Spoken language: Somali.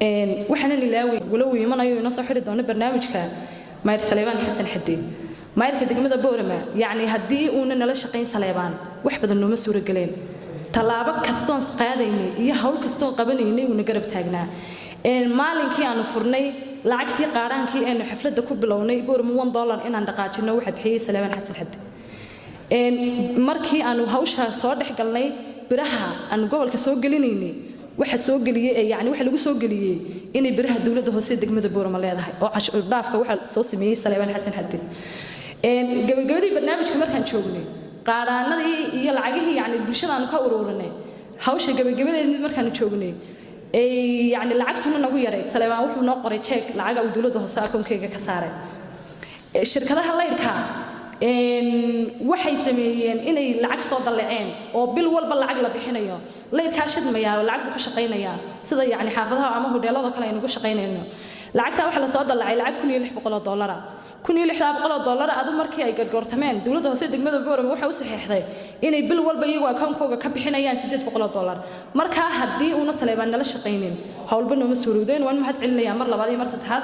waxaana ilaawi walow imanayo inoo soo xiri doono barnaamijka Maayir Saleebaan Xasan Xaddi maayirka degmada Boorama yani haddii uu nala shaqayn Saleebaan wax badan nooma suura galeen talaabo kastoon qaadaynay iyo hawl kastoon qabanaynay uu garab taagnaa maalinkii aanu furnay lacagtii qaaraankii ee xafladda ku bilownay Boorama $1 inaan dhaqaajino waxa bixiyay Saleebaan Xasan Xaddi markii aanu hawsha soo dhaxgalnay biraha aan gobolka soo gelinaynay waxa soo galiyay yani waxa lagu soo galiyay inay biraha dawladda hoose degmada Boorama leedahay oo cashuur dhaafka waxa soo sameeyay Saleebaan Xasan Xaddi gabagabadii barnaamijka markaan joognay qaaraanadii iyo lacagihii yani bulshada aan ka ururinay hawsha gabagabadeedii markaan joognay yani lacagtuna nagu yaray Saleebaan wuxuu noo qoray check lacag uu dawladda hoose akoonkayga ka saaray shirkadaha leydka waxay sameeyeen inay lacag soo dalaceen oo bil walba lacag la bixinayo leydka shidmaya lacag ku shaqeynaya sida yani xaafadaha ama hoteelada kale aynu ku shaqeynayno lacagta waxa la soo dalacay lacag $1600 $1600 adu markii ay gargoortameen dawladda hoose degmada Boorama waxa uu saxeexday inay bil walba iyagu akoonkooga ka bixinayaan $800 marka haddii uu Saleebaan nala shaqeynin hawlba nooma suurowdeen waan mahad celinayaa mar labaad iyo mar saddexaad